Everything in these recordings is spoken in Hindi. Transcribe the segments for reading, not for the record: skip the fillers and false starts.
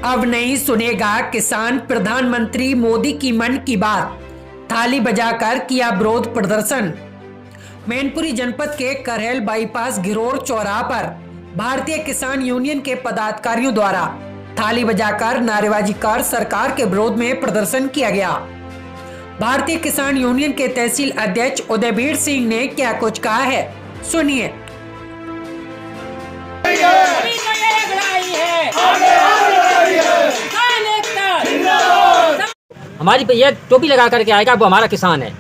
अब नहीं सुनेगा किसान, प्रधानमंत्री मोदी की मन की बात, थाली बजाकर किया विरोध प्रदर्शन। मैनपुरी जनपद के करहल बाईपास घिरोर चौराहा पर भारतीय किसान यूनियन के पदाधिकारियों द्वारा थाली बजाकर नारेबाजी कर सरकार के विरोध में प्रदर्शन किया गया। भारतीय किसान यूनियन के तहसील अध्यक्ष उदयवीर सिंह ने क्या कुछ कहा है, सुनिए। हमारी ये टोपी लगा करके आएगा वो हमारा किसान है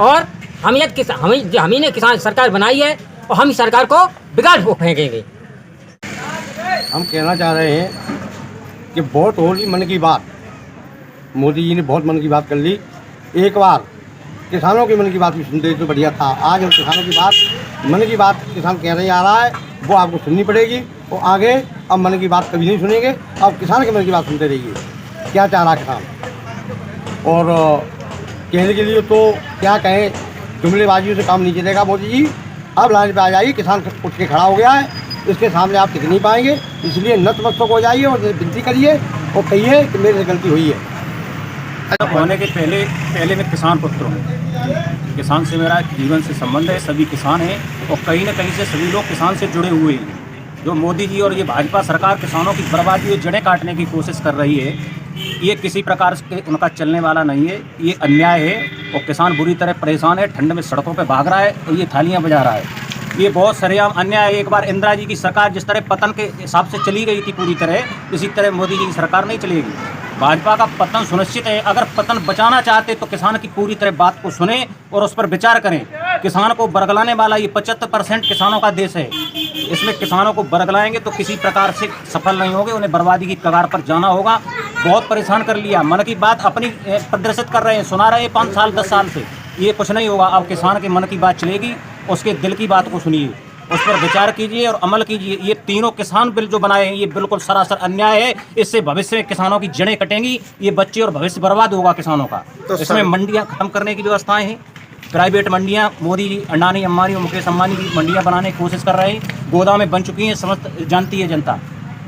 और हम ही ने किसान सरकार बनाई है और हम सरकार को बिगाड़ फेंकेंगे। हम कहना चाह रहे हैं कि बहुत होगी मन की बात, मोदी जी ने बहुत मन की बात कर ली। एक बार किसानों की मन की बात भी सुनते तो बढ़िया था। आज हम किसानों की बात, मन की बात किसान कह रहे आ रहा है, वो आपको सुननी पड़ेगी और आगे अब मन की बात कभी नहीं सुनेंगे। अब किसान के मन की बात सुनते रहिए, क्या चाह रहा किसान। और कहने के लिए तो क्या कहें, जुमलेबाजियों से काम नहीं चलेगा। मोदी जी अब लाइन पे आ जाइए, किसान उठ के खड़ा हो गया है, इसके सामने आप टिक नहीं पाएंगे। इसलिए नतमस्तक हो जाइए और विनती करिए और कहिए कि मेरे से गलती हुई है। होने के पहले मैं किसान पुत्र हूँ। किसान से मेरा जीवन से संबंध है, सभी किसान हैं और कहीं न कहीं से सभी लोग किसान से जुड़े हुए हैं। जो मोदी जी और ये भाजपा सरकार किसानों की बर्बादी और जड़ें काटने की कोशिश कर रही है, ये किसी प्रकार से उनका चलने वाला नहीं है। ये अन्याय है और किसान बुरी तरह परेशान है, ठंड में सड़कों पर भाग रहा है और ये थालियाँ बजा रहा है। ये बहुत सरेआम अन्याय है। एक बार इंदिरा जी की सरकार जिस तरह पतन के हिसाब से चली गई थी पूरी तरह, इसी तरह मोदी जी की सरकार नहीं चलेगी। भाजपा का पतन सुनिश्चित है। अगर पतन बचाना चाहते तो किसान की पूरी तरह बात को सुने और उस पर विचार करें। किसान को बरगलाने वाला ये 75% किसानों का देश है। इसमें किसानों को बरगलाएंगे तो किसी प्रकार से सफल नहीं होंगे, उन्हें बर्बादी की कगार पर जाना होगा। बहुत परेशान कर लिया, मन की बात अपनी प्रदर्शित कर रहे हैं, सुना रहे हैं 5 साल 10 साल से। ये कुछ नहीं होगा। अब किसान के मन की बात चलेगी, उसके दिल की बात को सुनिए, उस पर विचार कीजिए और अमल कीजिए। ये तीनों किसान बिल जो बनाए हैं ये बिल्कुल सरासर अन्याय है। इससे भविष्य में किसानों की जड़ें कटेंगी, ये बच्चे और भविष्य बर्बाद होगा किसानों का। तो इसमें मंडियां खत्म करने की व्यवस्थाएं हैं, प्राइवेट मंडियां, मोदी जी, अडानी, अंबानी और मुकेश अंबानी की मंडियां बनाने की कोशिश कर रहे हैं। गोदामें बन चुकी हैं, समस्त जानती है जनता।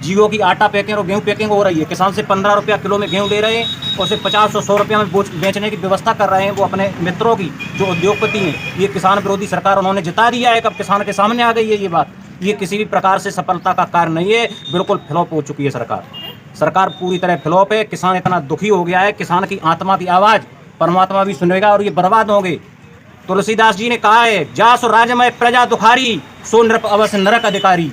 जियो की आटा पैकिंग और गेहूं पैकिंग हो रही है। किसान से 15 रुपया किलो में गेहूं ले रहे हैं और उसे 50 और 100 रुपया में बेचने की व्यवस्था कर रहे हैं। वो अपने मित्रों की जो उद्योगपति हैं, ये किसान विरोधी सरकार उन्होंने जिता दिया है। कब किसान के सामने आ गई है ये बात। ये किसी भी प्रकार से सफलता का कार्य नहीं है, बिल्कुल फ्लॉप हो चुकी है सरकार पूरी तरह फ्लॉप है। किसान इतना दुखी हो गया है, किसान की आत्मा की आवाज़ परमात्मा भी सुनेगा और ये बर्बाद होंगे। तुलसीदास जी ने कहा है, जासु राजमय प्रजा दुखारी, सो नृप अवश्य नरक अधिकारी।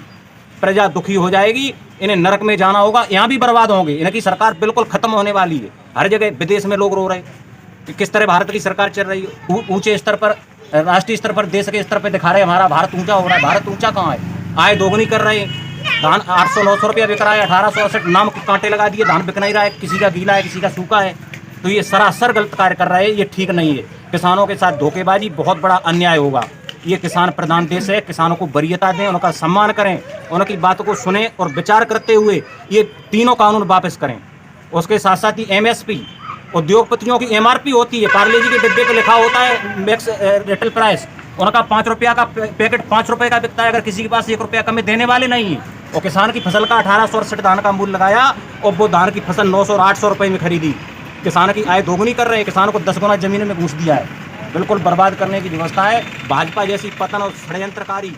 प्रजा दुखी हो जाएगी, इन्हें नरक में जाना होगा, यहाँ भी बर्बाद होंगे। इनकी सरकार बिल्कुल खत्म होने वाली है। हर जगह विदेश में लोग रो रहे हैं कि किस तरह भारत की सरकार चल रही है। ऊंचे स्तर पर, राष्ट्रीय स्तर पर, देश के स्तर पर दिखा रहे हैं हमारा भारत ऊंचा हो रहा है। भारत ऊंचा कहाँ है? आय दोगुनी कर रहे हैं। धान 800-900 रुपया बिक रहा है, 1868 नाम के कांटे लगा दिए, धान बिक नहीं रहा है, किसी का गीला है किसी का सूखा है। तो ये सरासर गलत कार्य कर रहे हैं, ये ठीक नहीं है। किसानों के साथ धोखेबाजी बहुत बड़ा अन्याय होगा। ये किसान प्रधान देश है, किसानों को वरीयता दें, उनका सम्मान करें, उनकी बातों को सुने और विचार करते हुए ये तीनों कानून वापस करें। उसके साथ साथ ही MSP, उद्योगपतियों की MRP होती है, पार्ले जी के डिब्बे पे लिखा होता है मैक्स रिटेल प्राइस, उनका 5 रुपया का पैकेट 5 रुपये का बिकता है। अगर किसी के पास 1 रुपया कम देने वाले नहीं है। और किसान की फसल का 1868 धान का मूल्य लगाया और वो धान की फसल 900 और 800 रुपये में खरीदी। किसान की आय दोगुनी कर रहे हैं, किसान को 10 गुना जमीन में घूस दिया है। बिल्कुल बर्बाद करने की व्यवस्था है। भाजपा जैसी पतन और षड्यंत्रकारी